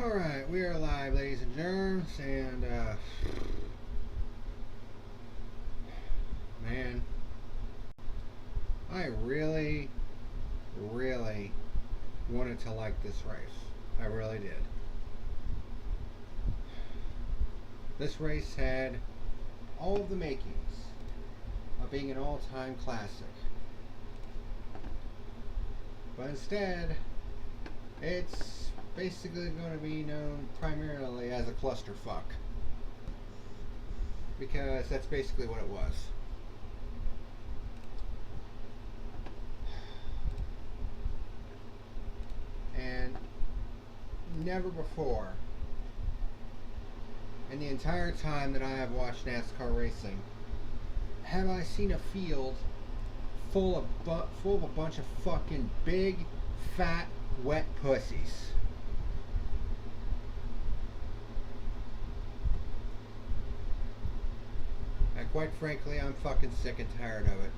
Alright, we are live, ladies and germs, and man, I really wanted to like this race. I really did. This race had all of the makings of being an all-time classic. But instead, it's basically going to be known primarily as a clusterfuck. Because that's basically what it was. And never before, in the entire time that I have watched NASCAR racing, have I seen a field full of a bunch of fucking big, fat, wet pussies. And quite frankly, I'm fucking sick and tired of it.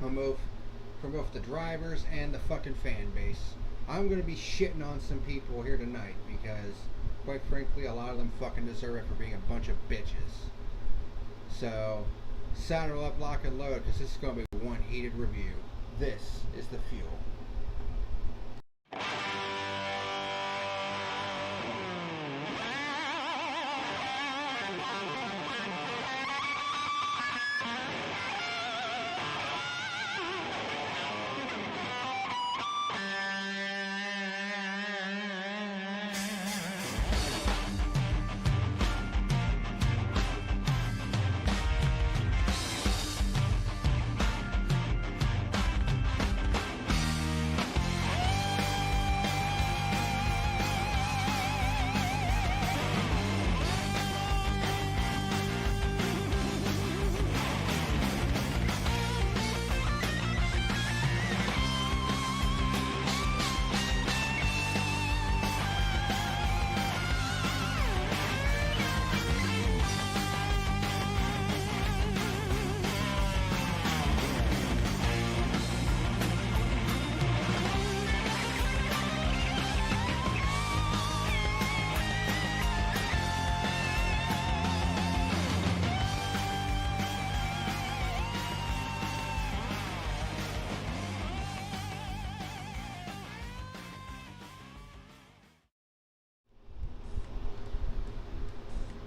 From both the drivers and the fucking fan base. I'm gonna be shitting on some people here tonight because, quite frankly, a lot of them fucking deserve it for being a bunch of bitches. So, saddle up, lock and load, because this is gonna be one heated review. This is The Fuel.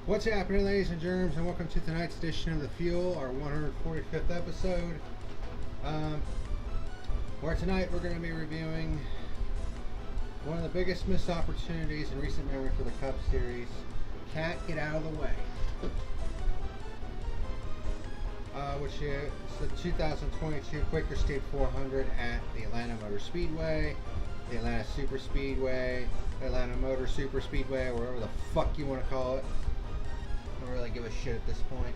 What's happening, ladies and germs, and welcome to tonight's edition of The Fuel, our 145th episode. Where tonight we're going to be reviewing one of the biggest missed opportunities in recent memory for the Cup Series. Cat, get out of the way. Which is the 2022 Quaker State 400 at the Atlanta Motor Speedway, the Atlanta Super Speedway, the Atlanta Motor Super Speedway, or whatever the fuck you want to call it. I don't really give a shit at this point.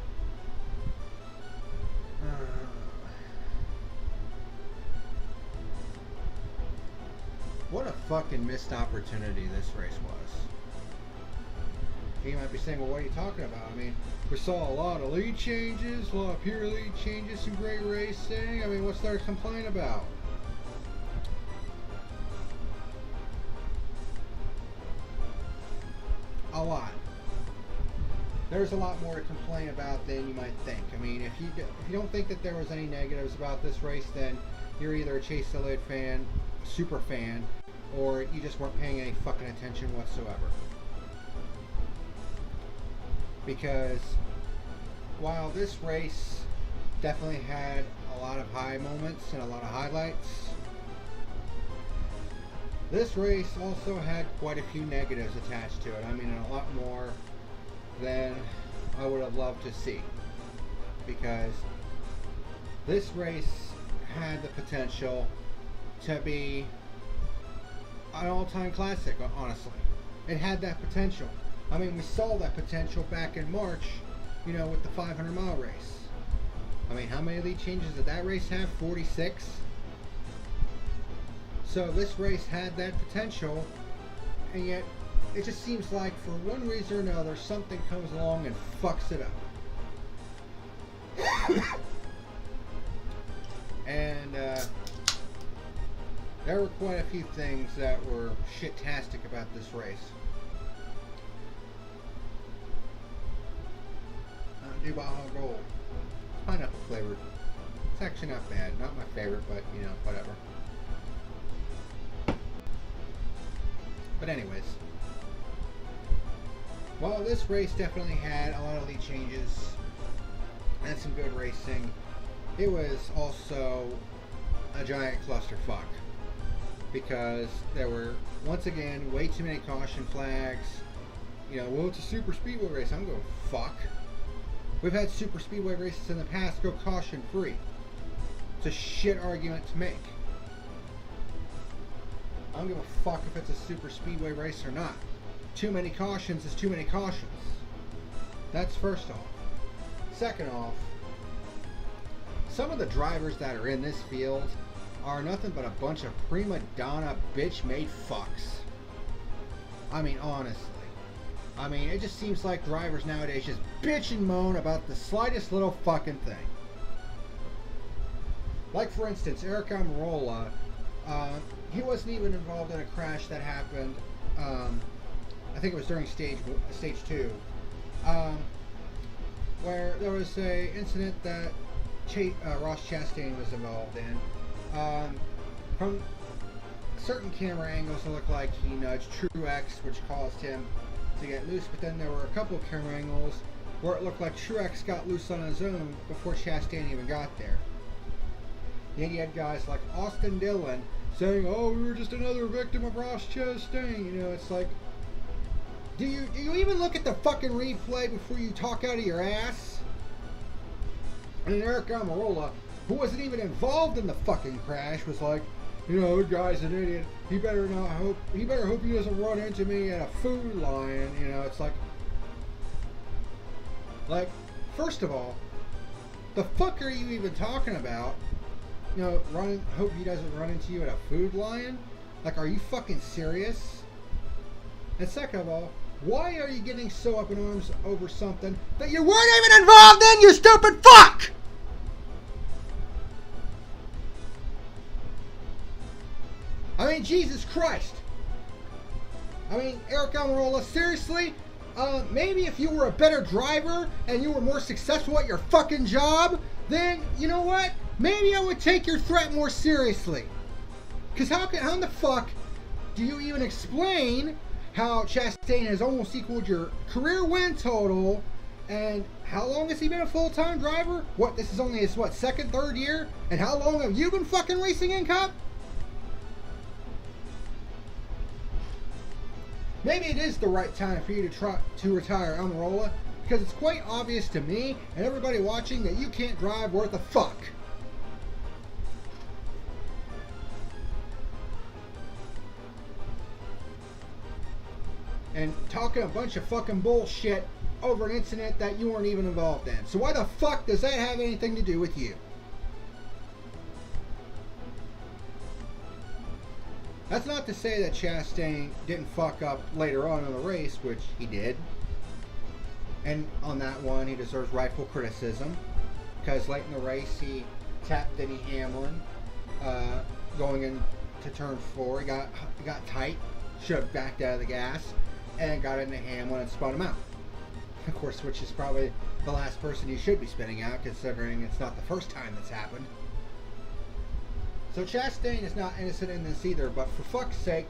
What a fucking missed opportunity this race was. You might be saying, well, what are you talking about? I mean, we saw a lot of lead changes, a lot of pure lead changes, some great racing. I mean, what's there to complain about? A lot. There's a lot more to complain about than you might think. I mean, if you don't think that there was any negatives about this race, then you're either a Chase Elliott fan, super fan, or you just weren't paying any fucking attention whatsoever. Because while this race definitely had a lot of high moments and a lot of highlights, this race also had quite a few negatives attached to it. I mean, a lot more than I would have loved to see, because this race had the potential to be an all-time classic. Honestly, it had that potential. I mean, we saw that potential back in March, you know, with the 500-mile race. I mean, how many lead changes did that race have? 46. So this race had that potential, and yet it just seems like for one reason or another, something comes along and fucks it up. And there were quite a few things that were shit-tastic about this race. Dubaja Gold. Pineapple flavored. It's actually not bad. Not my favorite, but, you know, whatever. But anyways. Well, this race definitely had a lot of lead changes and some good racing. It was also a giant clusterfuck because there were, once again, way too many caution flags. You know, well, it's a super speedway race. I'm going, fuck. We've had super speedway races in the past go caution free. It's a shit argument to make. I don't give a fuck if it's a super speedway race or not. Too many cautions is too many cautions. That's first off. Second off, some of the drivers that are in this field are nothing but a bunch of prima donna bitch-made fucks. I mean, honestly. I mean, it just seems like drivers nowadays just bitch and moan about the slightest little fucking thing. Like, for instance, Eric Almirola, he wasn't even involved in a crash that happened, I think it was during stage 2, where there was a incident that Ross Chastain was involved in. From certain camera angles, it looked like he nudged Truex, which caused him to get loose, but then there were a couple of camera angles where it looked like Truex got loose on his own before Chastain even got there. Then you had guys like Austin Dillon saying, oh, we were just another victim of Ross Chastain. You know, it's like, do you even look at the fucking replay before you talk out of your ass? And Eric Almirola, who wasn't even involved in the fucking crash, was like, you know, the guy's an idiot. He better hope he doesn't run into me at a Food Lion. You know, it's like, first of all, the fuck are you even talking about? You know, hope he doesn't run into you at a Food Lion? Like, are you fucking serious? And second of all, why are you getting so up in arms over something that you weren't even involved in, you stupid fuck? I mean, Jesus Christ. I mean, Eric Almirola, seriously? Maybe if you were a better driver and you were more successful at your fucking job, then, you know what? Maybe I would take your threat more seriously. Because how in the fuck do you even explain how Chastain has almost equaled your career win total, and how long has he been a full-time driver? What, this is only his, second, third year? And how long have you been fucking racing in Cup? Maybe it is the right time for you to retire Almirola, because it's quite obvious to me and everybody watching that you can't drive worth a fuck. And talking a bunch of fucking bullshit over an incident that you weren't even involved in. So why the fuck does that have anything to do with you? That's not to say that Chastain didn't fuck up later on in the race, which he did. And on that one, he deserves rightful criticism. Because late in the race, he tapped Denny Hamlin going into turn 4. He got tight, should have backed out of the gas, and got into Hamlin and spun him out. Of course, which is probably the last person you should be spinning out, considering it's not the first time that's happened. So Chastain is not innocent in this either, but for fuck's sake,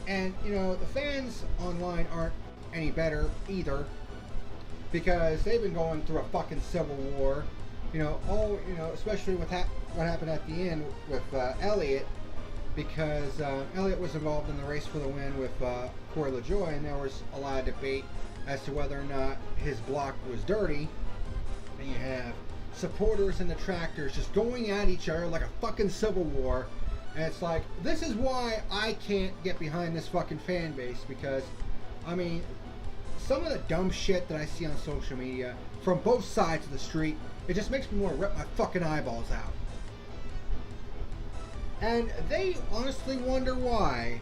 and, you know, the fans online aren't any better either, because they've been going through a fucking civil war, especially with what happened at the end with Elliott, because Elliott was involved in the race for the win with Corey LaJoie, and there was a lot of debate as to whether or not his block was dirty. And you have supporters and detractors just going at each other like a fucking civil war, and it's like, this is why I can't get behind this fucking fan base, because, I mean, some of the dumb shit that I see on social media from both sides of the street, it just makes me want to rip my fucking eyeballs out. And they honestly wonder why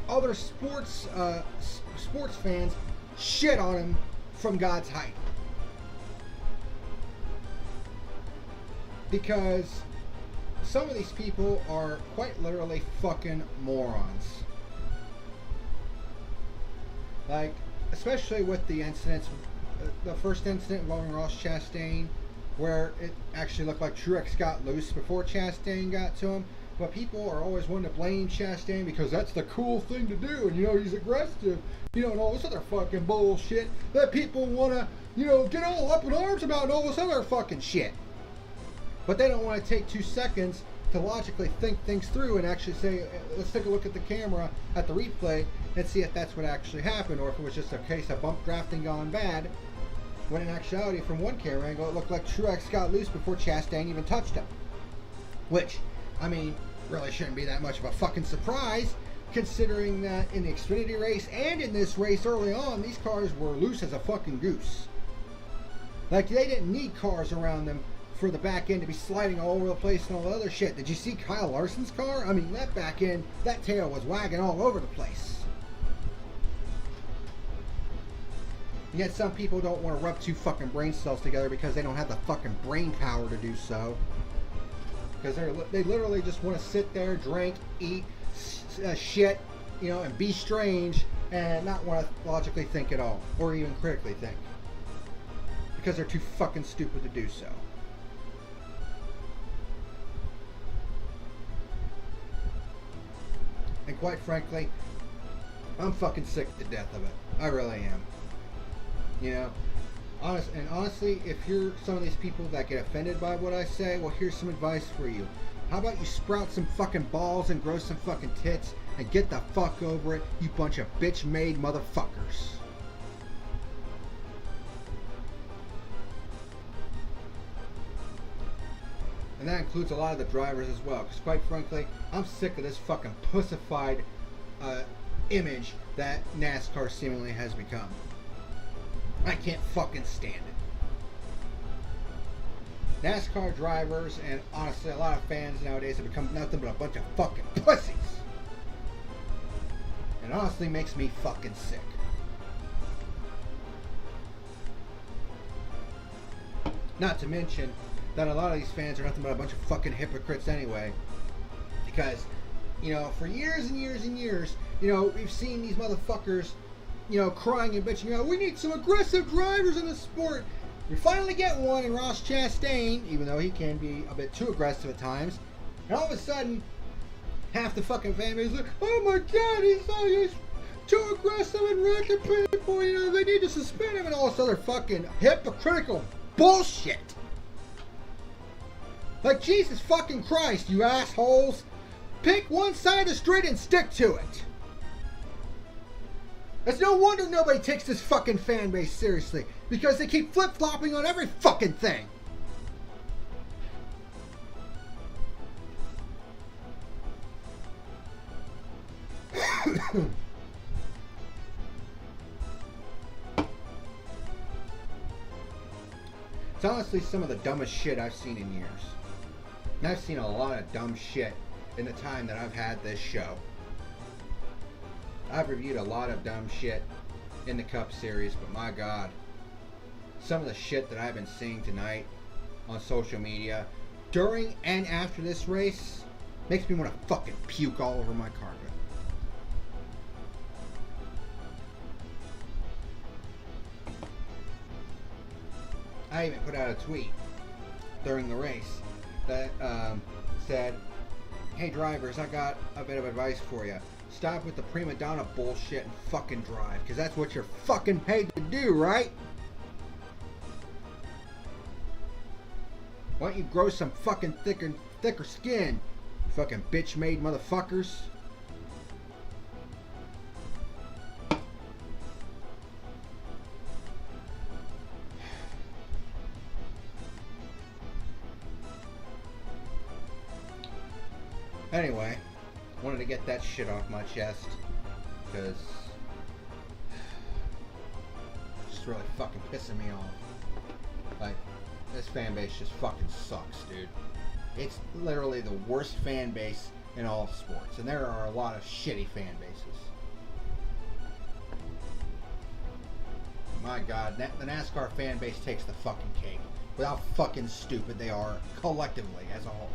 other sports fans shit on him from God's height. Because some of these people are quite literally fucking morons. Like, especially with the incidents, the first incident involving Ross Chastain, where it actually looked like Truex got loose before Chastain got to him. But people are always wanting to blame Chastain because that's the cool thing to do, and he's aggressive, and all this other fucking bullshit that people want to, get all up in arms about and all this other fucking shit. But they don't want to take 2 seconds to logically think things through and actually say, let's take a look at the camera at the replay and see if that's what actually happened, or if it was just a case of bump drafting gone bad, when in actuality, from one camera angle, it looked like Truex got loose before Chastain even touched him. Which, I mean, really shouldn't be that much of a fucking surprise, considering that in the Xfinity race and in this race early on, these cars were loose as a fucking goose. Like, they didn't need cars around them for the back end to be sliding all over the place and all the other shit. Did you see Kyle Larson's car? I mean, that back end, that tail was wagging all over the place. Yet some people don't want to rub 2 fucking brain cells together because they don't have the fucking brain power to do so. Because they literally just want to sit there, drink, eat shit, and be strange and not want to logically think at all, or even critically think. Because they're too fucking stupid to do so. And quite frankly, I'm fucking sick to death of it. I really am. Honestly, if you're some of these people that get offended by what I say, well, here's some advice for you. How about you sprout some fucking balls and grow some fucking tits and get the fuck over it, you bunch of bitch-made motherfuckers. And that includes a lot of the drivers as well, because quite frankly, I'm sick of this fucking pussified image that NASCAR seemingly has become. I can't fucking stand it. NASCAR drivers, and honestly a lot of fans nowadays, have become nothing but a bunch of fucking pussies. And honestly makes me fucking sick. Not to mention that a lot of these fans are nothing but a bunch of fucking hypocrites anyway. Because, for years and years and years, we've seen these motherfuckers crying and bitching, we need some aggressive drivers in the sport. We finally get one in Ross Chastain, even though he can be a bit too aggressive at times. And all of a sudden, half the fucking fan base is like, oh my god, he's too aggressive and wrecking people, they need to suspend him, and all this other fucking hypocritical bullshit. Like, Jesus fucking Christ, you assholes. Pick one side of the street and stick to it. It's no wonder nobody takes this fucking fan base seriously, because they keep flip-flopping on every fucking thing. It's honestly some of the dumbest shit I've seen in years. And I've seen a lot of dumb shit in the time that I've had this show. I've reviewed a lot of dumb shit in the Cup Series, but my god, some of the shit that I've been seeing tonight on social media during and after this race makes me want to fucking puke all over my carpet. I even put out a tweet during the race that said, hey drivers, I got a bit of advice for you. Stop with the Prima Donna bullshit and fucking drive, because that's what you're fucking paid to do, right? Why don't you grow some fucking thicker skin, fucking bitch-made motherfuckers? Anyway, wanted to get that shit off my chest, because it's just really fucking pissing me off. Like, this fan base just fucking sucks, dude. It's literally the worst fan base in all of sports, and there are a lot of shitty fan bases. My god, the NASCAR fan base takes the fucking cake with how fucking stupid they are collectively as a whole.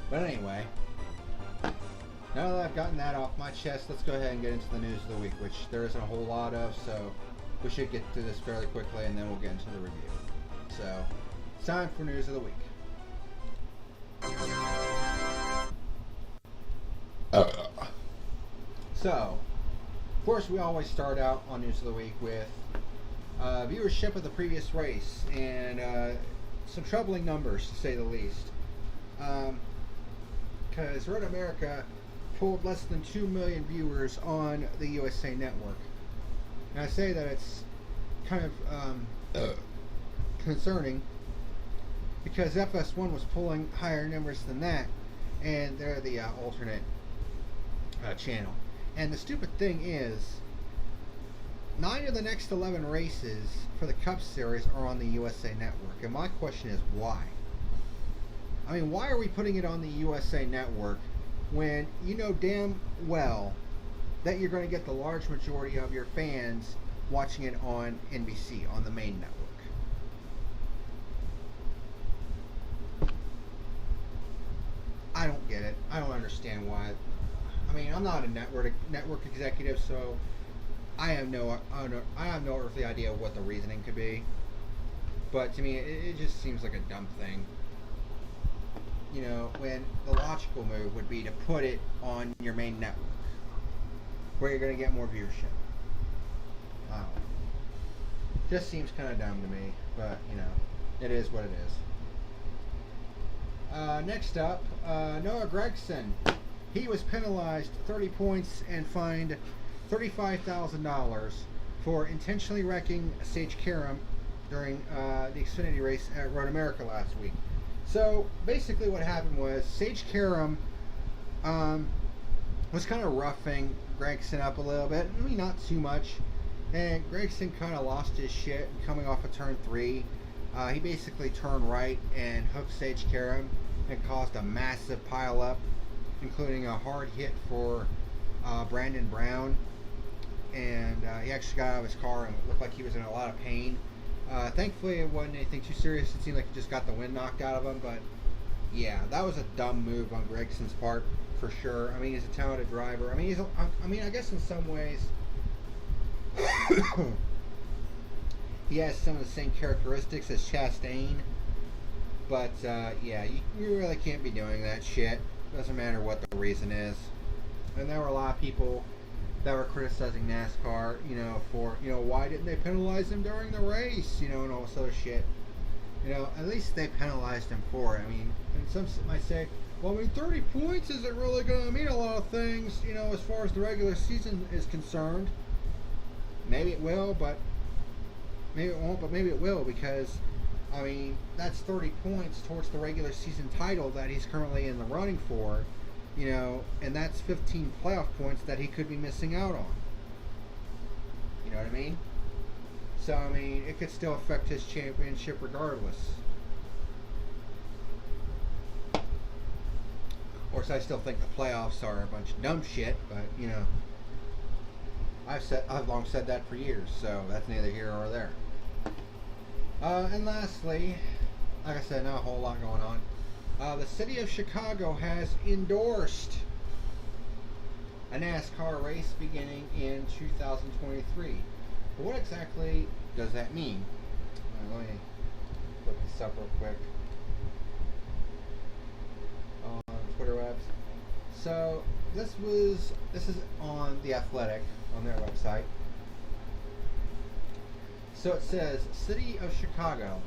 But anyway, now that I've gotten that off my chest, let's go ahead and get into the news of the week, which there isn't a whole lot of, so we should get through this fairly quickly, and then we'll get into the review. So, it's time for news of the week. So, of course, we always start out on news of the week with viewership of the previous race, and some troubling numbers, to say the least. Because Road America pulled less than 2 million viewers on the USA Network. And I say that it's kind of concerning, because FS1 was pulling higher numbers than that, and they're the alternate channel. And the stupid thing is, 9 of the next 11 races for the Cup Series are on the USA Network. And my question is, why? I mean, why are we putting it on the USA Network when you know damn well that you're going to get the large majority of your fans watching it on NBC, on the main network? I don't get it. I don't understand why. I mean, I'm not a network executive, so I have no earthly idea what the reasoning could be. But to me, it just seems like a dumb thing. You know, when the logical move would be to put it on your main network, where you're going to get more viewership. I don't know. Just seems kind of dumb to me, but, you know, it is what it is. Next up, Noah Gragson. He was penalized 30 points and fined $35,000 for intentionally wrecking Sage Karam during the Xfinity race at Road America last week. So basically what happened was Sage Karam was kind of roughing Gragson up a little bit. I mean, not too much. And Gragson kind of lost his shit coming off of turn 3. He basically turned right and hooked Sage Karam and caused a massive pile up, including a hard hit for Brandon Brown. And he actually got out of his car and looked like he was in a lot of pain. Thankfully, it wasn't anything too serious. It seemed like he just got the wind knocked out of him. But yeah, that was a dumb move on Gregson's part for sure. I mean, he's a talented driver. I mean, I guess in some ways he has some of the same characteristics as Chastain. But yeah, you really can't be doing that shit. Doesn't matter what the reason is. And there were a lot of people that were criticizing NASCAR, you know, for, you know, why didn't they penalize him during the race, you know, and all this other shit. You know, at least they penalized him for it. I mean, and some might say, well, I mean, 30 points isn't really going to mean a lot of things, you know, as far as the regular season is concerned. Maybe it will, but maybe it won't, but maybe it will, because, I mean, that's 30 points towards the regular season title that he's currently in the running for. You know, and that's 15 playoff points that he could be missing out on. You know what I mean? So, I mean, it could still affect his championship regardless. Of course, I still think the playoffs are a bunch of dumb shit, but, you know, I've long said that for years, so that's neither here nor there. And lastly, like I said, not a whole lot going on. The city of Chicago has endorsed a NASCAR race beginning in 2023. But what exactly does that mean? Let me look this up real quick on Twitter webs. So this is on The Athletic on their website. So it says, City of Chicago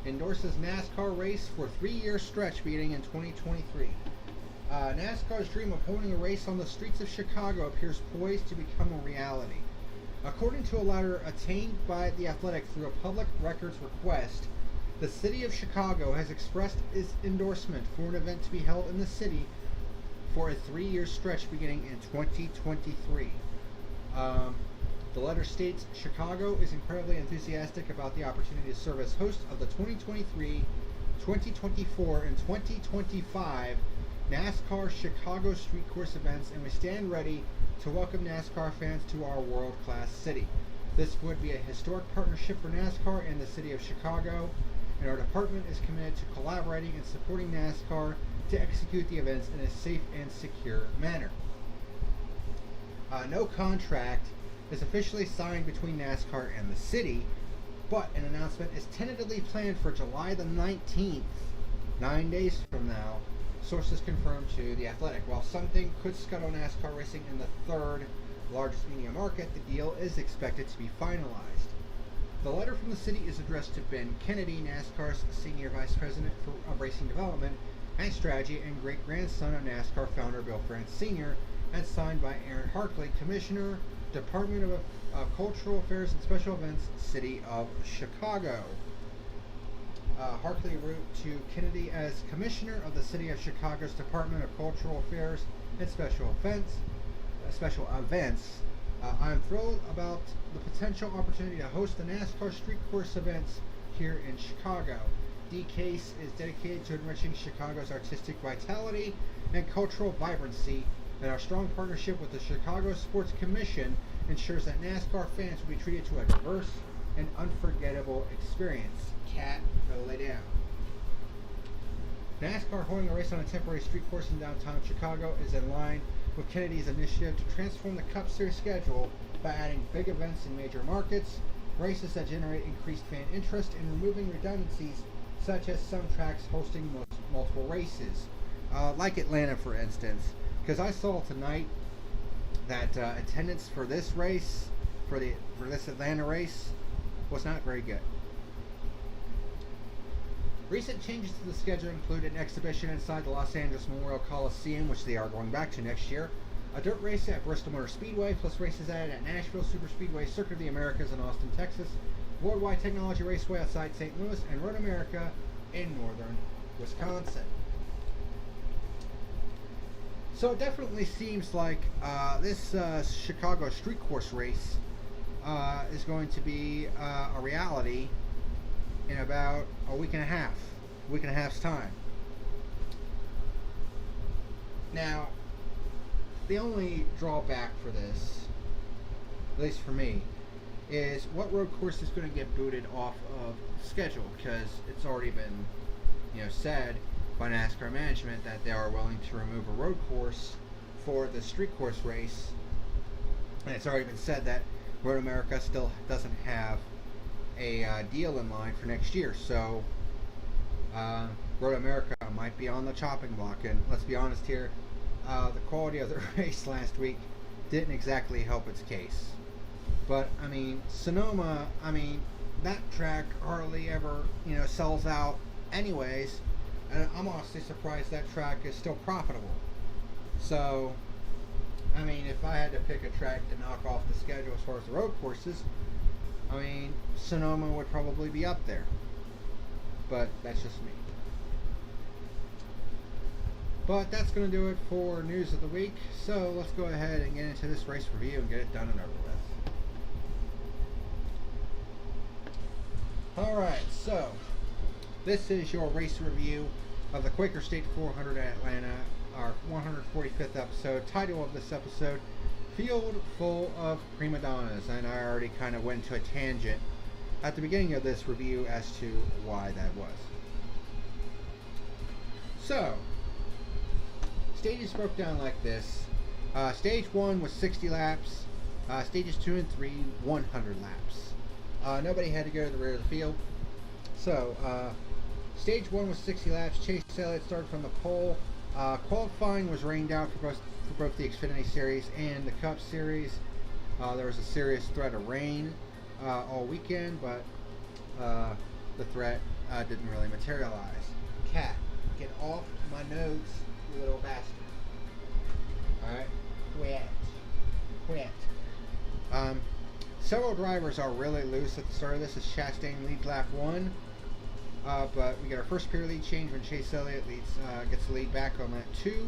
endorses NASCAR race for 3-year stretch beginning in 2023. NASCAR's dream of holding a race on the streets of Chicago appears poised to become a reality. According to a letter obtained by The Athletic through a public records request, the City of Chicago has expressed its endorsement for an event to be held in the city for a 3-year stretch beginning in 2023. The letter states, Chicago is incredibly enthusiastic about the opportunity to serve as host of the 2023, 2024, and 2025 NASCAR Chicago Street Course events, and we stand ready to welcome NASCAR fans to our world-class city. This would be a historic partnership for NASCAR and the city of Chicago, and our department is committed to collaborating and supporting NASCAR to execute the events in a safe and secure manner. No contract is officially signed between NASCAR and the city, but an announcement is tentatively planned for July the 19th, 9 days from now, sources confirmed to The Athletic. While something could scuttle NASCAR racing in the third largest media market, the deal is expected to be finalized. The letter from the city is addressed to Ben Kennedy, NASCAR's Senior Vice President of Racing Development and Strategy and great-grandson of NASCAR founder Bill France Sr., and signed by Aaron Harkley, Commissioner, Department of Cultural Affairs and Special Events, City of Chicago. Harkley wrote to Kennedy as Commissioner of the City of Chicago's Department of Cultural Affairs and Special Events. I'm thrilled about the potential opportunity to host the NASCAR street course events here in Chicago. D-Case is dedicated to enriching Chicago's artistic vitality and cultural vibrancy, and our strong partnership with the Chicago Sports Commission ensures that NASCAR fans will be treated to a diverse and unforgettable experience. Cat, go lay down. NASCAR holding a race on a temporary street course in downtown Chicago is in line with Kennedy's initiative to transform the Cup Series schedule by adding big events in major markets, races that generate increased fan interest, and removing redundancies such as some tracks hosting multiple races, like Atlanta, for instance. Because I saw tonight that attendance for this race, for this Atlanta race, was not very good. Recent changes to the schedule include an exhibition inside the Los Angeles Memorial Coliseum, which they are going back to next year, a dirt race at Bristol Motor Speedway, plus races added at Nashville Superspeedway, Circuit of the Americas in Austin, Texas, Worldwide Technology Raceway outside St. Louis, and Road America in northern Wisconsin. So it definitely seems like this Chicago street course race is going to be a reality in about a week and a half's time. Now, the only drawback for this, at least for me, is what road course is going to get booted off of the schedule, because it's already been, said by NASCAR management that they are willing to remove a road course for the street course race, and it's already been said that Road America still doesn't have a deal in line for next year, so Road America might be on the chopping block. And let's be honest here, the quality of the race last week didn't exactly help its case. But Sonoma, that track hardly ever sells out anyways, and I'm honestly surprised that track is still profitable. So if I had to pick a track to knock off the schedule as far as the road courses, Sonoma would probably be up there. But that's just me. But that's going to do it for news of the week. So let's go ahead and get into this race review and get it done and over with. Alright, so this is your race review of the Quaker State 400 at Atlanta, our 145th episode. Title of this episode, Field Full of Prima Donnas, and I already kind of went into a tangent at the beginning of this review as to why that was. So, stages broke down like this. Stage 1 was 60 laps. Stages 2 and 3, 100 laps. Nobody had to go to the rear of the field. So, stage 1 was 60 laps. Chase Elliott started from the pole. Qualifying was rained out for both the Xfinity Series and the Cup Series. There was a serious threat of rain all weekend, but the threat didn't really materialize. Cat, get off my nose, you little bastard. Alright? Quit. Several drivers are really loose at the start of this. As Chastain leads lap 1. But we get our first pure lead change when Chase Elliott gets the lead back on lap 2.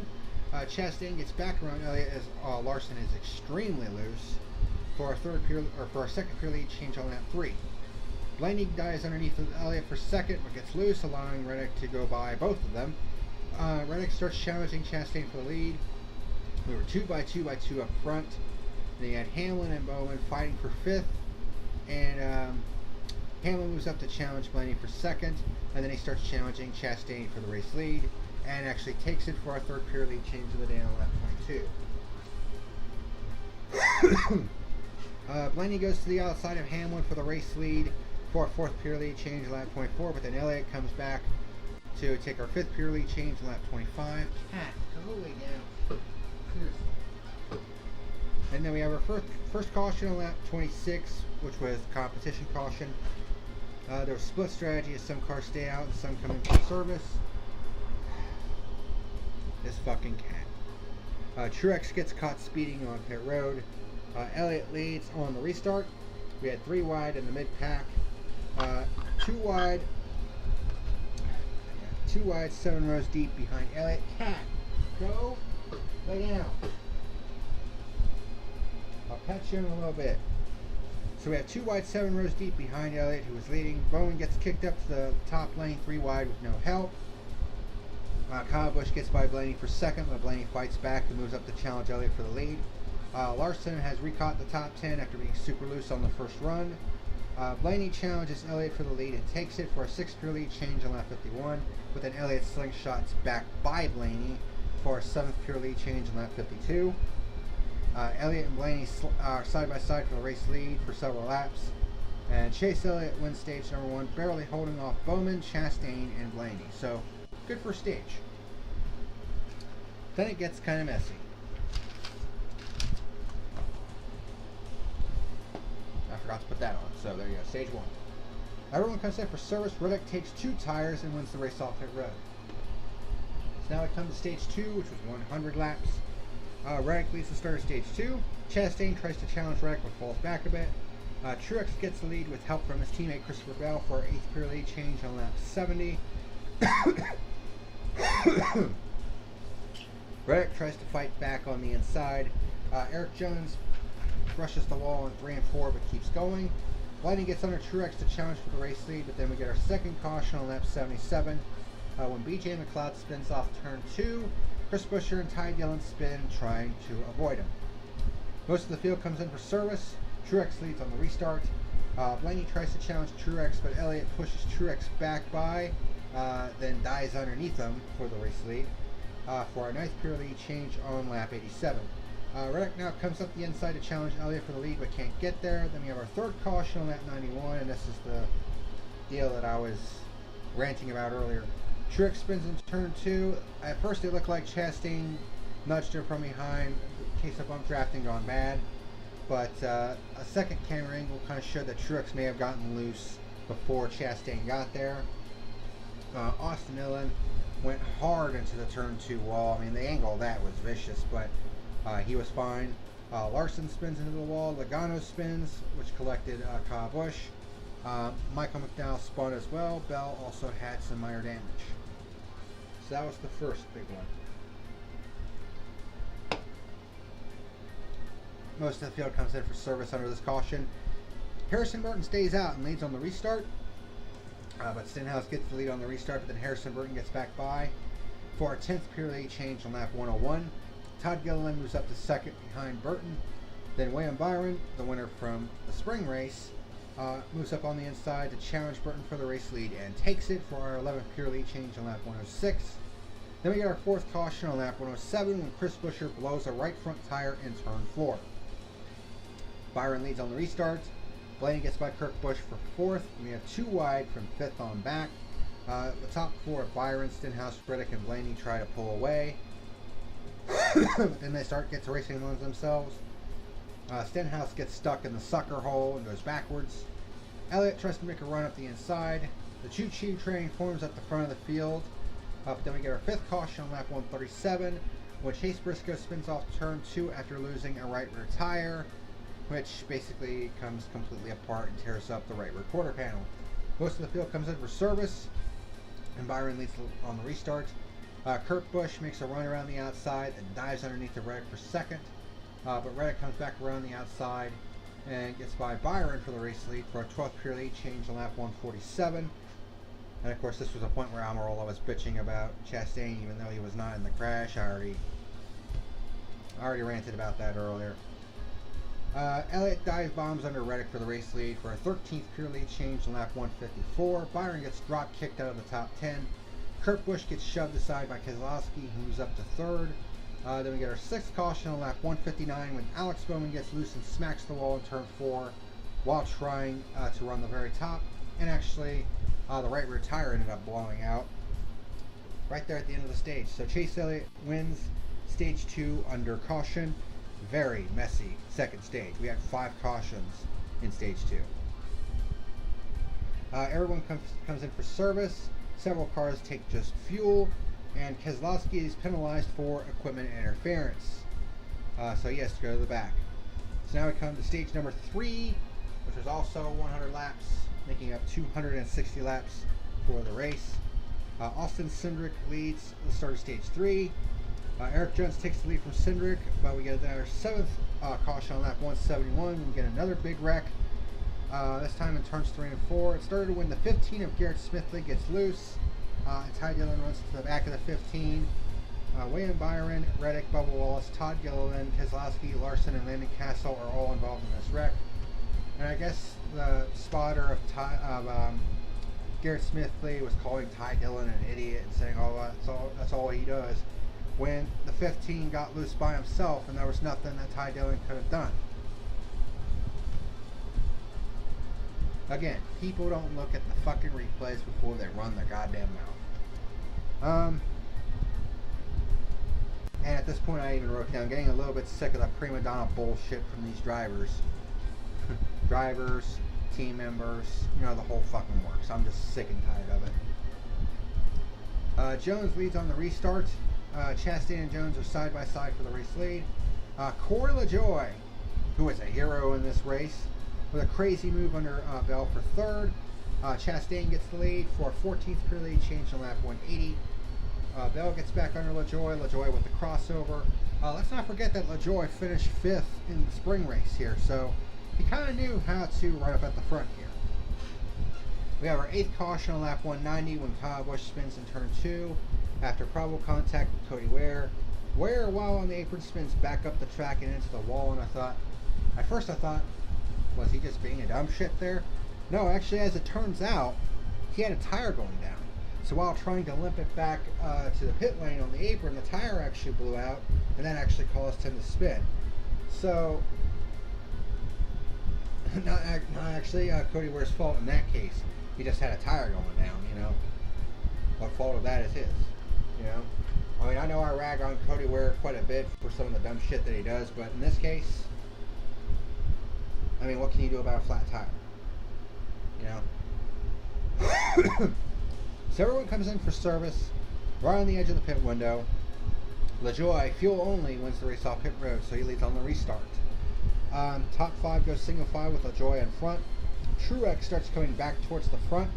Chastain gets back around Elliott as Larson is extremely loose for our second pure lead change on lap 3. Blaney dies underneath of Elliott for second, but gets loose, allowing Reddick to go by both of them. Reddick starts challenging Chastain for the lead. We were 2 by 2 up front. Then you had Hamlin and Bowman fighting for 5th, and Hamlin moves up to challenge Blaney for second, and then he starts challenging Chastain for the race lead, and actually takes it for our third pure lead change of the day on lap 22. Blaney goes to the outside of Hamlin for the race lead for our fourth pure lead change in lap 24, but then Elliott comes back to take our fifth pure lead change in lap 25. Cat, go way down. And then we have our first caution on lap 26, which was competition caution. There was split strategy as some cars stay out and some come in for service. This fucking cat. Truex gets caught speeding on pit road. Elliott leads on the restart. We had 3 wide in the mid pack. 2 wide, 7 rows deep behind Elliott. Cat, go lay down. I'll pet you in a little bit. So we have 2 wide, 7 rows deep behind Elliott, who was leading. Bowen gets kicked up to the top lane, 3 wide with no help. Kyle Busch gets by Blaney for second, but Blaney fights back and moves up to challenge Elliott for the lead. Larson has recaught the top 10 after being super loose on the first run. Blaney challenges Elliott for the lead and takes it for a 6th pure lead change on lap 51, but then Elliott slingshots back by Blaney for a 7th pure lead change on lap 52. Elliott and Blaney are side by side for the race lead for several laps, and Chase Elliott wins stage number 1, barely holding off Bowman, Chastain, and Blaney. So, good for stage. Then it gets kind of messy. I forgot to put that on, so there you go, stage 1. Everyone comes in for service. Riddick takes 2 tires and wins the race off pit road. So now we come to stage 2, which was 100 laps. Reddick leads the start of stage 2. Chastain tries to challenge Reddick but falls back a bit. Truex gets the lead with help from his teammate Christopher Bell for our 8th pure lead change on lap 70. Reddick tries to fight back on the inside. Eric Jones rushes the wall on 3 and 4 but keeps going. Blaney gets under Truex to challenge for the race lead, but then we get our second caution on lap 77 when BJ McLeod spins off turn 2. Chris Buescher and Ty Dillon spin, trying to avoid him. Most of the field comes in for service. Truex leads on the restart. Blaney tries to challenge Truex, but Elliott pushes Truex back by, then dies underneath him for the race lead for our 9th pure lead change on lap 87. Reddick now comes up the inside to challenge Elliott for the lead, but can't get there. Then we have our third caution on lap 91, and this is the deal that I was ranting about earlier. Truex spins in turn 2. At first it looked like Chastain nudged him from behind in case of bump drafting gone bad, but a second camera angle kind of showed that Truex may have gotten loose before Chastain got there. Austin Dillon went hard into the turn 2 wall. I mean, the angle of that was vicious, but he was fine. Larson spins into the wall. Logano spins, which collected Kyle Busch. Michael McDowell spun as well. Bell also had some minor damage. So that was the first big one. Most of the field comes in for service under this caution. Harrison Burton stays out and leads on the restart. But Stenhouse gets the lead on the restart, but then Harrison Burton gets back by for our 10th pure lead change on lap 101. Todd Gilliland moves up to second behind Burton. Then William Byron, the winner from the spring race, moves up on the inside to challenge Burton for the race lead and takes it for our 11th pure lead change on lap 106. Then we get our 4th caution on lap 107 when Chris Buescher blows a right front tire in turn 4. Byron leads on the restart. Blaney gets by Kurt Busch for 4th. We have 2 wide from 5th on back. The top 4 of Byron, Stenhouse, Riddick, and Blaney try to pull away. Then they get to racing amongst themselves. Stenhouse gets stuck in the sucker hole and goes backwards. Elliott tries to make a run up the inside. The choo-choo train forms at the front of the field. But then we get our 5th caution on lap 137 when Chase Briscoe spins off turn 2 after losing a right rear tire, which basically comes completely apart and tears up the right rear quarter panel. Most of the field comes in for service, and Byron leads on the restart. Kurt Busch makes a run around the outside and dives underneath the Reddick for second, but Reddick comes back around the outside and gets by Byron for the race lead for a 12th pure lead change on lap 147. And of course this was a point where Almirola was bitching about Chastain even though he was not in the crash. I already ranted about that earlier. Elliott dive bombs under Reddick for the race lead for a 13th pure lead change in lap 154. Byron gets drop kicked out of the top 10. Kurt Busch gets shoved aside by Keselowski, who moves up to third. Then we get our 6th caution on lap 159 when Alex Bowman gets loose and smacks the wall in turn 4 while trying to run the very top. And actually, the right rear tire ended up blowing out right there at the end of the stage. So Chase Elliott wins stage 2 under caution. Very messy second stage. We had 5 cautions in stage 2. Everyone comes in for service. Several cars take just fuel, and Keselowski is penalized for equipment interference. So he has to go to the back. So now we come to stage number 3, which is also 100 laps, making up 260 laps for the race. Austin Cindric leads the start of stage 3. Eric Jones takes the lead from Cindric, but we get our 7th caution on lap 171. We get another big wreck, this time in turns 3 and 4. It started when the 15 of Garrett Smithley gets loose, and Ty Dillon runs to the back of the 15. William Byron, Reddick, Bubba Wallace, Todd Gilliland, Keselowski, Larson, and Landon Castle are all involved in this wreck. And I guess the spotter of Garrett Smithley was calling Ty Dillon an idiot and saying, "Oh, that's all he does," when the 15 got loose by himself and there was nothing that Ty Dillon could have done. Again, people don't look at the fucking replays before they run their goddamn mouth. And at this point I even wrote down, getting a little bit sick of the prima donna bullshit from these drivers. Drivers, team members, you know, the whole fucking works. I'm just sick and tired of it. Jones leads on the restart. Chastain and Jones are side by side for the race lead. Corey LaJoie, who is a hero in this race, with a crazy move under Bell for third. Chastain gets the lead for a 14th pure lead change in lap 180. Bell gets back under LaJoie with the crossover. Let's not forget that LaJoie finished 5th in the spring race here, so he kind of knew how to run up at the front here. We have our 8th caution on lap 190 when Kyle Busch spins in turn 2 after probable contact with Cody Ware. Ware, while on the apron, spins back up the track and into the wall, and at first I thought, was he just being a dumb shit there? No, actually, as it turns out, he had a tire going down. So while trying to limp it back to the pit lane on the apron, the tire actually blew out, and that actually caused him to spin. So, not actually Cody Ware's fault in that case. He just had a tire going down, you know. What fault of that is his, you know. I mean, I know I rag on Cody Ware quite a bit for some of the dumb shit that he does, but in this case, I mean, what can you do about a flat tire? You know? So everyone comes in for service, right on the edge of the pit window. LaJoie, fuel only, wins the race off pit road, so he leads on the restart. Top 5 goes single file with LaJoie in front. Truex starts coming back towards the front,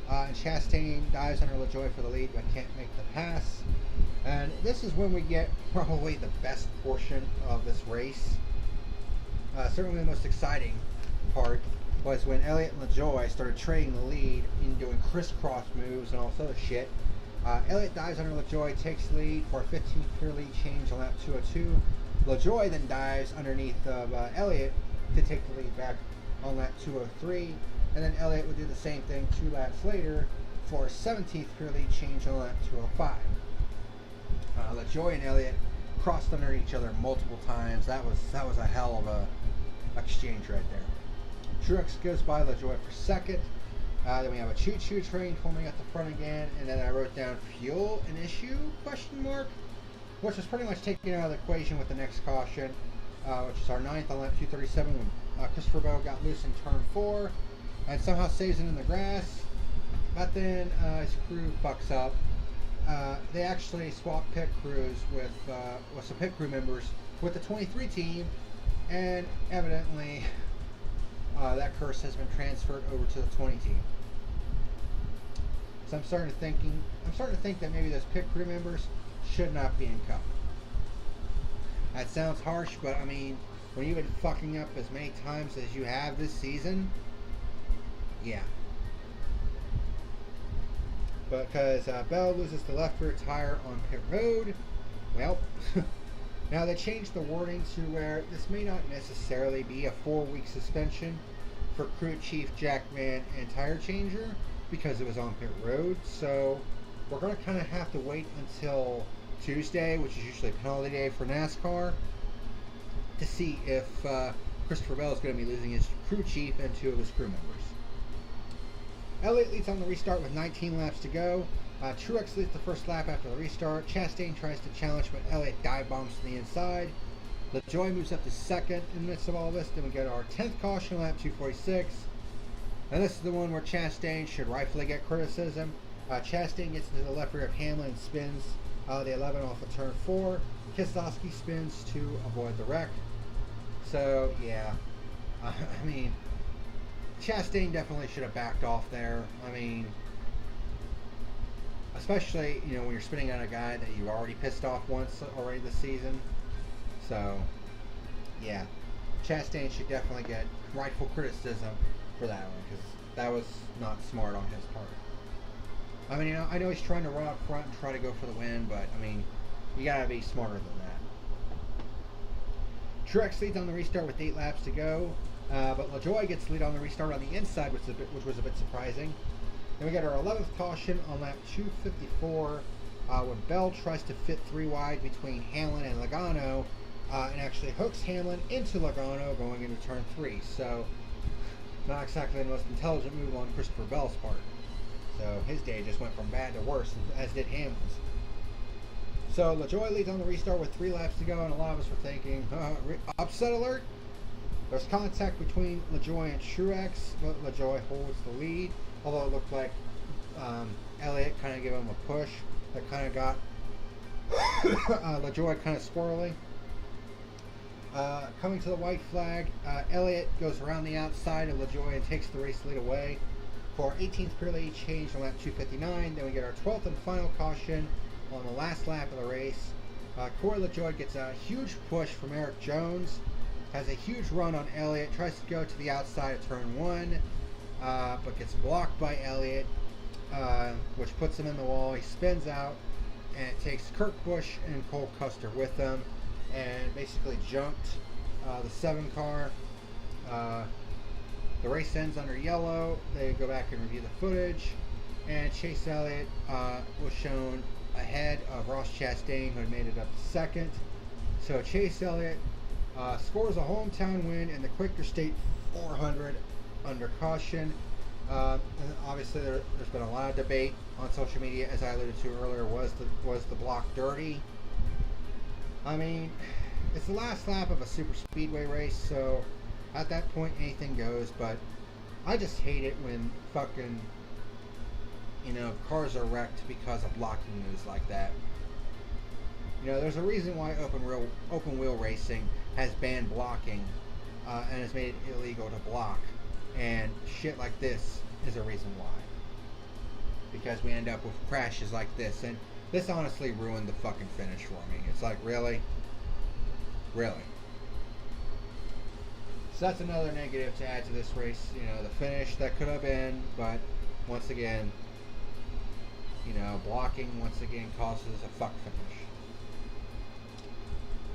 and Chastain dives under LaJoie for the lead, but can't make the pass. And this is when we get probably the best portion of this race. Certainly the most exciting part was when Elliott and LaJoie started trading the lead and doing crisscross moves and all this other shit. Elliott dives under LaJoie, takes the lead for a 15th pure lead change on lap 202. LaJoie then dives underneath of Elliott to take the lead back on lap 203. And then Elliott would do the same thing 2 laps later for a 17th pure lead change on lap 205. LaJoie and Elliott crossed under each other multiple times. That was a hell of a exchange right there. Truex goes by LaJoie for second. Then we have a choo-choo train forming at the front again, and then I wrote down fuel an issue, question mark, which was pretty much taken out of the equation with the next caution, which is our 9th on lap 237 when Christopher Bell got loose in turn 4 and somehow saves it in the grass, but then his crew fucks up. They actually swapped pit crews with some pit crew members with the 23 team, and evidently that curse has been transferred over to the 20 team. So I'm starting to think that maybe those pit crew members should not be in Cup. That sounds harsh, but I mean, when you've been fucking up as many times as you have this season, yeah. Because Bell loses the left rear tire on pit road, well, Now they changed the wording to where this may not necessarily be a 4-week suspension for crew chief, jackman, and tire changer because it was on pit road. So we're going to kind of have to wait until Tuesday, which is usually penalty day for NASCAR, to see if Christopher Bell is going to be losing his crew chief and 2 of his crew members. Elliott leads on the restart with 19 laps to go. Truex leads the first lap after the restart. Chastain tries to challenge, but Elliott dive bombs to the inside. LaJoie moves up to second in the midst of all this. Then we get our 10th caution, lap 246. And this is the one where Chastain should rightfully get criticism. Chastain gets into the left rear of Hamlin and spins the 11 off of turn 4. Keselowski spins to avoid the wreck. So, yeah. I mean, Chastain definitely should have backed off there. I mean, especially, you know, when you're spinning on a guy that you've already pissed off once already this season. So, yeah. Chastain should definitely get rightful criticism for that one, because that was not smart on his part. I mean, you know, I know he's trying to run up front and try to go for the win, but, I mean, you gotta be smarter than that. Truex leads on the restart with 8 laps to go, but LaJoie gets the lead on the restart on the inside, which was a bit surprising. Then we get our 11th caution on lap 254 when Bell tries to fit 3 wide between Hamlin and Logano and actually hooks Hamlin into Logano going into turn 3. So, not exactly the most intelligent move on Christopher Bell's part. So his day just went from bad to worse, as did Hamlin's. So LaJoie leads on the restart with 3 laps to go, and a lot of us were thinking, upset alert? There's contact between LaJoie and Truex, but LaJoie holds the lead, although it looked like Elliott kind of gave him a push that kind of got LaJoie kind of squirrely. Coming to the white flag, Elliott goes around the outside of LaJoie and takes the race lead away for 18th pure lead change on lap 259. Then we get our 12th and final caution on the last lap of the race. Corey LaJoie gets a huge push from Eric Jones, has a huge run on Elliott, tries to go to the outside of turn 1, but gets blocked by Elliott, which puts him in the wall. He spins out, and it takes Kurt Busch and Cole Custer with him, and basically jumped the 7 car. The race ends under yellow. They go back and review the footage, and Chase Elliott was shown ahead of Ross Chastain, who had made it up to second. So Chase Elliott scores a hometown win in the Quaker State 400 under caution. And obviously, there's been a lot of debate on social media, as I alluded to earlier. Was the block dirty? I mean, it's the last lap of a super speedway race, so at that point anything goes. But I just hate it when fucking, you know, cars are wrecked because of blocking moves like that. You know, there's a reason why open wheel racing has banned blocking and has made it illegal to block, and shit like this is a reason why. Because we end up with crashes like this, and this honestly ruined the fucking finish for me. It's like, really? Really? So that's another negative to add to this race. You know, the finish that could have been, but once again, you know, blocking once again causes a fuck finish.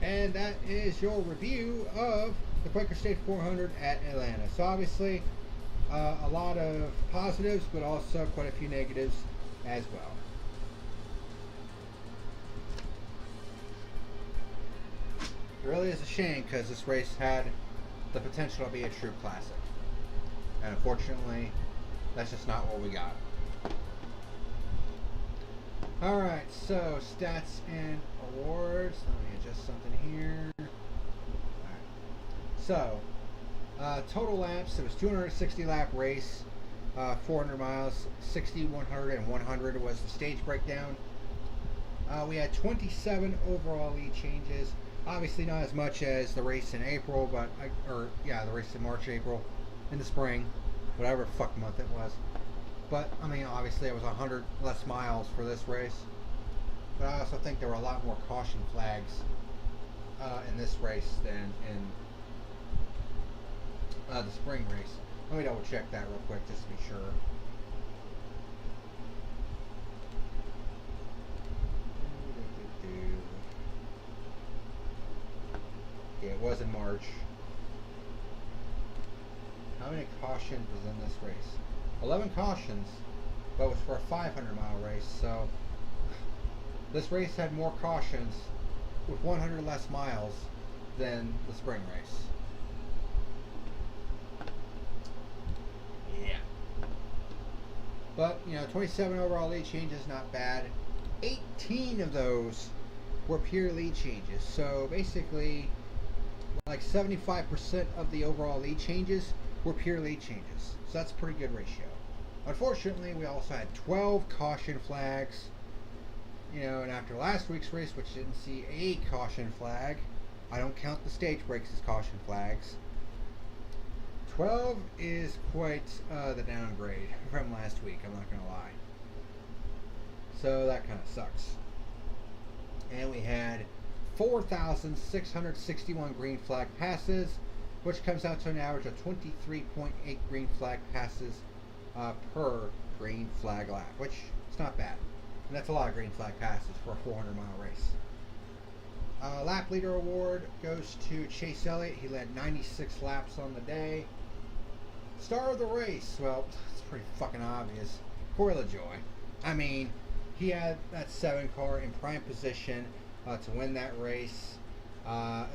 And that is your review of the Quaker State 400 at Atlanta. So obviously, a lot of positives, but also quite a few negatives as well. It really is a shame, because this race had the potential to be a true classic. And unfortunately, that's just not what we got. Alright, so stats and awards. Let me adjust something here. Alright. So, total laps, it was 260 lap race, 400 miles, 60, 100, and 100 was the stage breakdown. We had 27 overall lead changes. Obviously not as much as the race in April, but, the race in March, April, in the spring, whatever fuck month it was. But, I mean, obviously it was 100 less miles for this race. But I also think there were a lot more caution flags in this race than in the spring race. Let me double check that real quick just to be sure. was in March. How many cautions was in this race? 11 cautions, but it was for a 500-mile race, so this race had more cautions with 100 less miles than the spring race. Yeah. But, 27 overall lead changes, not bad. 18 of those were pure lead changes. So basically, like 75% of the overall lead changes were pure lead changes. So that's a pretty good ratio. Unfortunately, we also had 12 caution flags. And after last week's race, which didn't see a caution flag, I don't count the stage breaks as caution flags. 12 is quite the downgrade from last week, I'm not going to lie. So that kind of sucks. And we had 4,661 green flag passes, which comes out to an average of 23.8 green flag passes per green flag lap, which is not bad. And that's a lot of green flag passes for a 400-mile race. Lap leader award goes to Chase Elliott. He led 96 laps on the day. Star of the race, well, it's pretty fucking obvious. Corey LaJoie. I mean, he had that 7 car in prime position to win that race.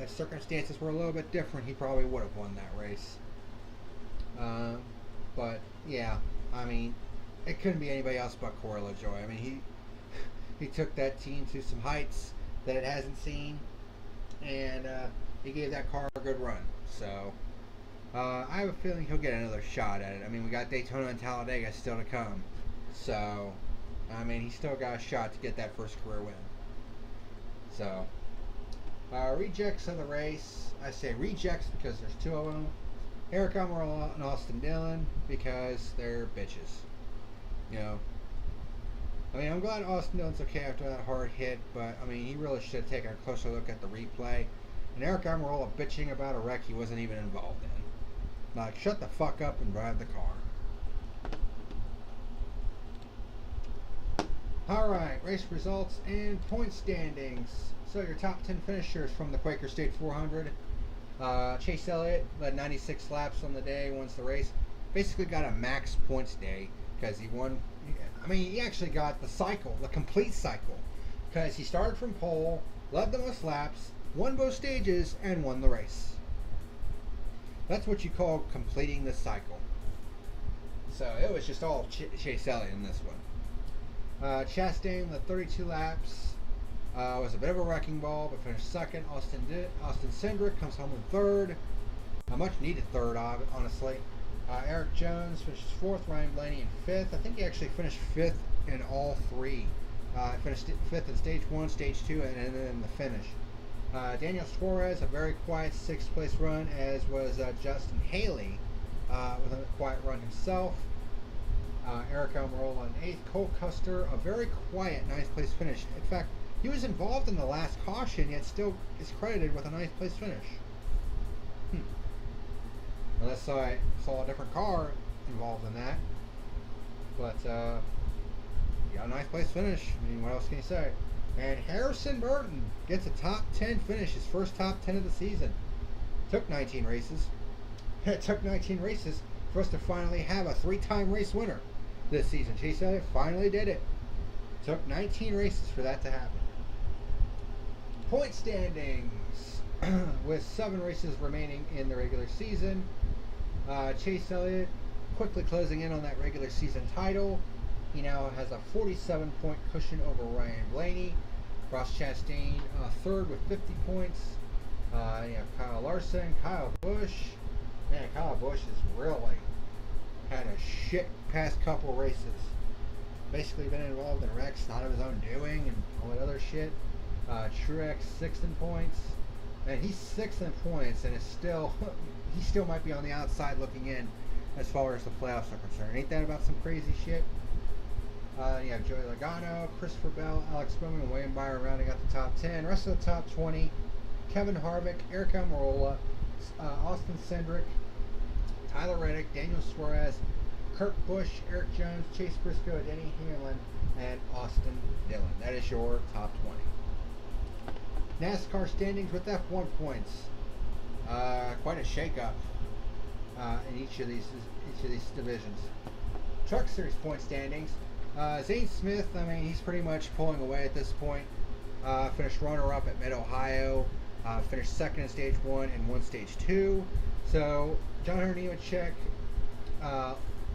If circumstances were a little bit different, he probably would have won that race. But yeah, I mean, it couldn't be anybody else but Corey LaJoie. I mean, he took that team to some heights that it hasn't seen, and he gave that car a good run. So I have a feeling he'll get another shot at it. I mean, we got Daytona and Talladega still to come. So, I mean, he's still got a shot to get that first career win. So, rejects of the race. I say rejects because there's 2 of them. Eric Almirola and Austin Dillon, because they're bitches. I mean, I'm glad Austin Dillon's okay after that hard hit, but, I mean, he really should have taken a closer look at the replay. And Eric Almirola bitching about a wreck he wasn't even involved in. Like, shut the fuck up and drive the car. Alright, race results and point standings. So your top 10 finishers from the Quaker State 400. Chase Elliott led 96 laps on the day, wins the race. Basically got a max points day because he won. I mean, he actually got the cycle, the complete cycle, because he started from pole, led the most laps, won both stages, and won the race. That's what you call completing the cycle. So it was just all Chase Elliott in this one. Chastain led 32 laps. Was a bit of a wrecking ball, but finished second. Austin Cindric comes home in third. A much needed third, honestly. Eric Jones finishes fourth. Ryan Blaney in fifth. I think he actually finished fifth in all 3. Finished fifth in stage 1, stage 2, and then in the finish. Daniel Suarez, a very quiet 6th place run, as was Justin Haley with a quiet run himself. Eric Almirola in 8th. Cole Custer, a very quiet 9th place finish. In fact, he was involved in the last caution, yet still is credited with a 9th place finish. Unless I saw a different car involved in that. But, he got a 9th place finish. I mean, what else can you say? And Harrison Burton gets a top 10 finish, his first top 10 of the season. Took 19 races. It took 19 races for us to finally have a 3-time race winner this season. Chase Elliott finally did it. Took 19 races for that to happen. Point standings. With 7 races remaining in the regular season. Chase Elliott quickly closing in on that regular season title. He now has a 47-point cushion over Ryan Blaney. Ross Chastain third with 50 points. You have Kyle Larson, Kyle Busch. Man, Kyle Busch has really had a shit past couple races. Basically been involved in wrecks not of his own doing and all that other shit. Truex 6th in points. And he's 6th in points, and he still might be on the outside looking in as far as the playoffs are concerned. Ain't that about some crazy shit? You have Joey Logano, Christopher Bell, Alex Bowman, and William Byron rounding out the top 10. Rest of the top 20, Kevin Harvick, Eric Almirola, Austin Cindric, Tyler Reddick, Daniel Suarez, Kurt Busch, Eric Jones, Chase Briscoe, Denny Hamlin, and Austin Dillon. That is your top 20. NASCAR standings with F1 points. Quite a shakeup in each of these divisions. Truck Series point standings. Zane Smith, I mean, he's pretty much pulling away at this point. Finished runner-up at Mid-Ohio. Finished second in Stage 1 and won Stage 2. So, John Hunter Nemechek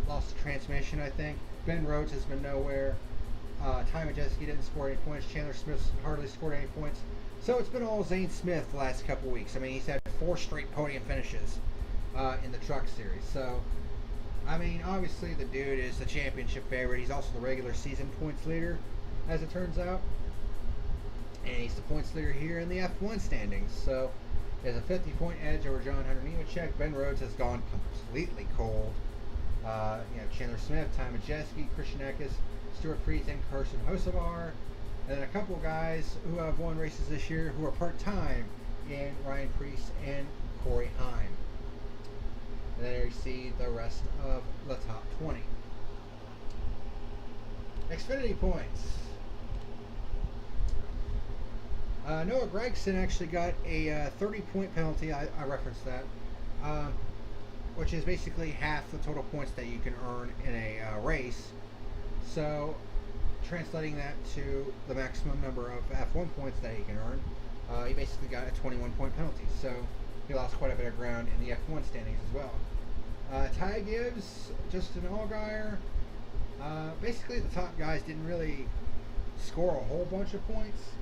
lost the transmission, I think. Ben Rhodes has been nowhere. Ty Majeski didn't score any points. Chandler Smith hardly scored any points. So it's been all Zane Smith the last couple weeks. I mean, he's had 4 straight podium finishes in the Truck Series. So, I mean, obviously the dude is the championship favorite. He's also the regular season points leader, as it turns out. And he's the points leader here in the F1 standings. So, he has a 50-point edge over John Hunter Nemechek. Ben Rhodes has gone completely cold. Chandler Smith, Ty Majeski, Christian Eckes, Stuart Friesen, and Carson Hocevar. And then a couple guys who have won races this year who are part-time in Ryan Preece and Corey Heim. And then there you see the rest of the top 20. Xfinity points. Noah Gragson actually got a 30-point penalty. I referenced that. Which is basically half the total points that you can earn in a race. So, translating that to the maximum number of F1 points that he can earn, he basically got a 21-point penalty. So, he lost quite a bit of ground in the F1 standings as well. Ty Gibbs, Justin Allgaier. Basically, the top guys didn't really score a whole bunch of points.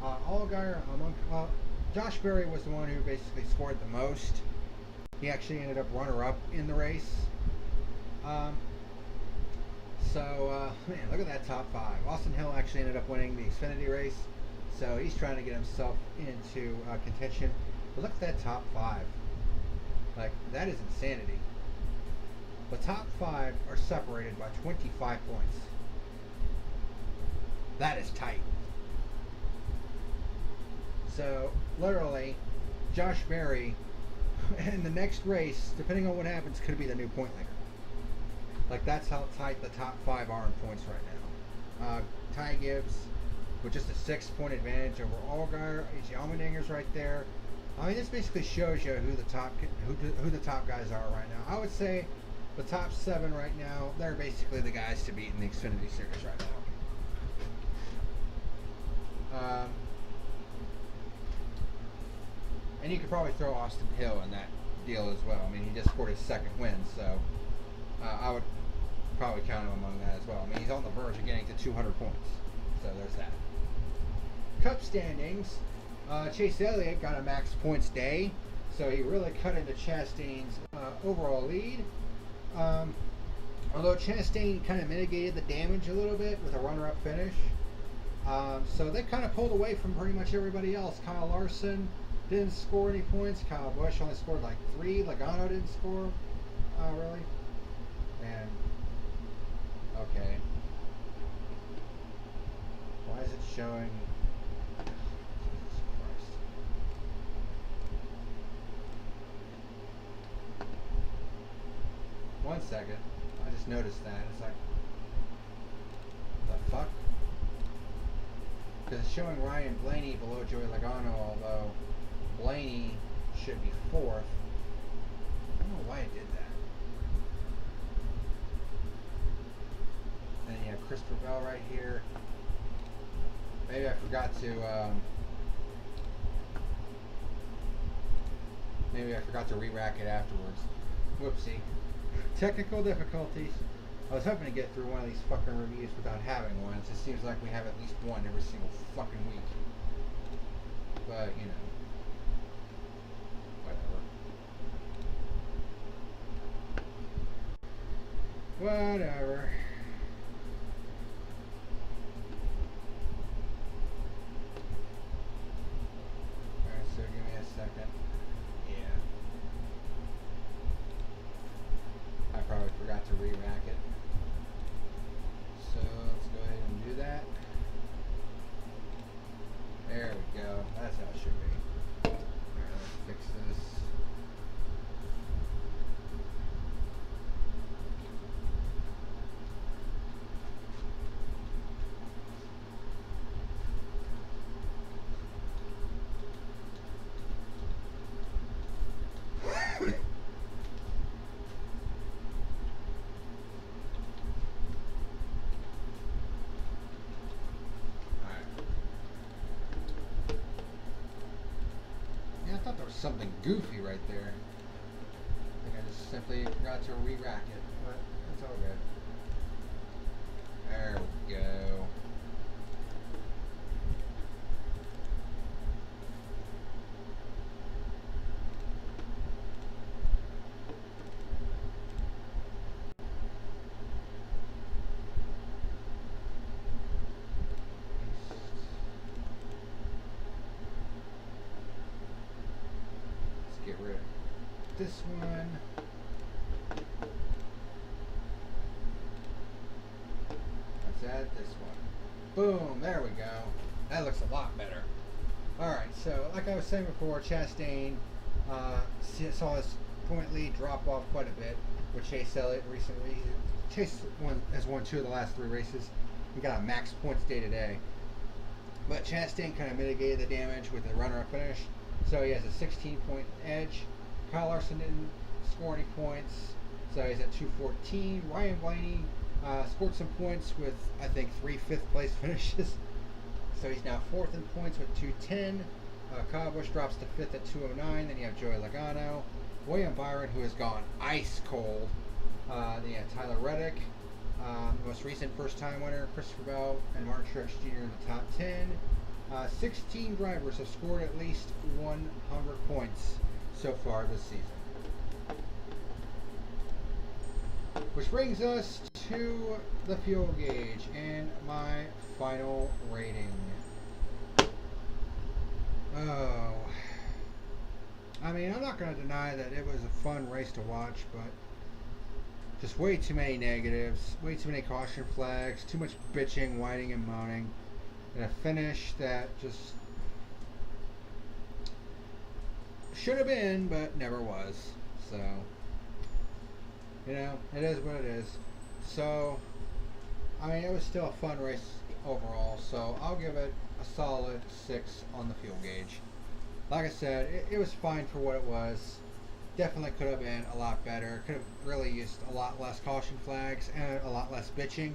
Allgaier, Josh Berry was the one who basically scored the most. He actually ended up runner-up in the race. Man, look at that top 5. Austin Hill actually ended up winning the Xfinity race, so he's trying to get himself into contention. But look at that top 5. Like, that is insanity. The top 5 are separated by 25 points. That is tight. So, literally, Josh Berry, in the next race, depending on what happens, could be the new point leader. Like, that's how tight the top 5 are in points right now. Ty Gibbs with just a 6-point advantage over Allgaier. AJ Allmendinger's right there. I mean, this basically shows you who the top guys are right now. I would say the top 7 right now, they're basically the guys to beat in the Xfinity Series right now. And you could probably throw Austin Hill in that deal as well. I mean, he just scored his 2nd win, so I would probably count him among that as well. I mean, he's on the verge of getting to 200 points, so there's that. Cup standings, Chase Elliott got a max points day, so he really cut into Chastain's overall lead. Although Chastain kind of mitigated the damage a little bit with a runner-up finish. So they kind of pulled away from pretty much everybody else. Kyle Larson didn't score any points. Kyle Busch only scored like 3. Logano didn't score, really. And, okay. Why is it showing? Jesus Christ. One second. I just noticed that. It's like, the fuck? Because it's showing Ryan Blaney below Joey Logano, although Blaney should be 4th. I don't know why it did that. Then you have Christopher Bell right here. Maybe I forgot to re-rack it afterwards. Whoopsie. Technical difficulties. I was hoping to get through one of these fucking reviews without having one. It just seems like we have at least one every single fucking week. But, you know. Whatever. Alright, so give me a second. Yeah. I probably forgot to re-rack it. So let's go ahead and do that. There we go. That's how it should be. Alright, let's fix this. something goofy right there. I think I just simply forgot to re-rack it, but it's all good. There we go. Get rid of this one. Let's add this one. Boom, there we go. That looks a lot better. Alright, so like I was saying before, Chastain saw his point lead drop off quite a bit with Chase Elliott recently. Chase has won 2 of the last 3 races. He got a max points day to day. But Chastain kind of mitigated the damage with the runner-up finish. So he has a 16-point edge. Kyle Larson didn't score any points, so he's at 214. Ryan Blaney scored some points with, I think, 3 fifth-place finishes. So he's now 4th in points with 210. Kyle Busch drops to 5th at 209. Then you have Joey Logano. William Byron, who has gone ice cold. Then you have Tyler Reddick, most recent first-time winner, Christopher Bell, and Martin Truex Jr. in the top 10. 16 drivers have scored at least 100 points so far this season. Which brings us to the fuel gauge and my final rating. Oh, I mean, I'm not going to deny that it was a fun race to watch, but just way too many negatives, way too many caution flags, too much bitching, whining, and moaning. And a finish that just should have been, but never was. So, you know, it is what it is. So, I mean, it was still a fun race overall. So, I'll give it a solid 6 on the fuel gauge. Like I said, it was fine for what it was. Definitely could have been a lot better. Could have really used a lot less caution flags and a lot less bitching.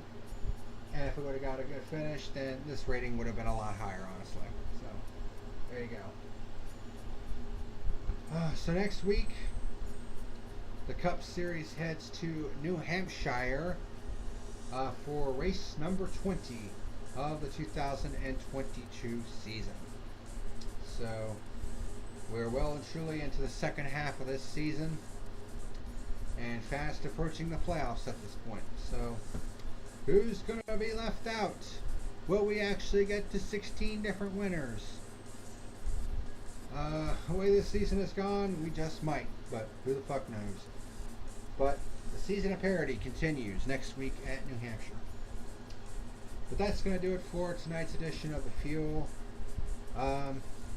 And if it would have got a good finish, then this rating would have been a lot higher, honestly. So, there you go. So next week, the Cup Series heads to New Hampshire for race number 20 of the 2022 season. So, we're well and truly into the second half of this season and fast approaching the playoffs at this point. So, who's going to be left out? Will we actually get to 16 different winners? The way this season has gone, we just might, but who the fuck knows? But the season of parity continues next week at New Hampshire. But that's going to do it for tonight's edition of The Fuel.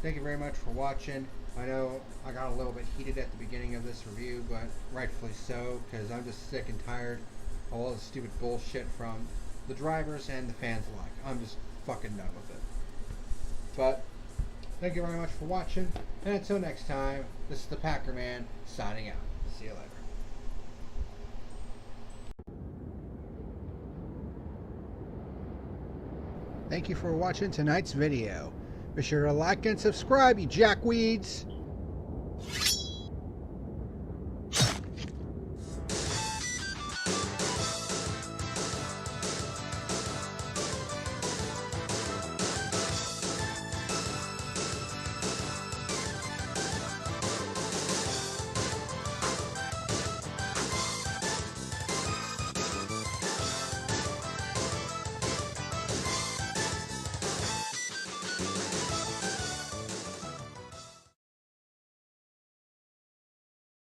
Thank you very much for watching. I know I got a little bit heated at the beginning of this review, but rightfully so, because I'm just sick and tired of all the stupid bullshit from the drivers and the fans alike. I'm just fucking done with it. But thank you very much for watching, and until next time, this is the Packer Man signing out. See you later. Thank you for watching tonight's video. Be sure to like and subscribe, you jackweeds.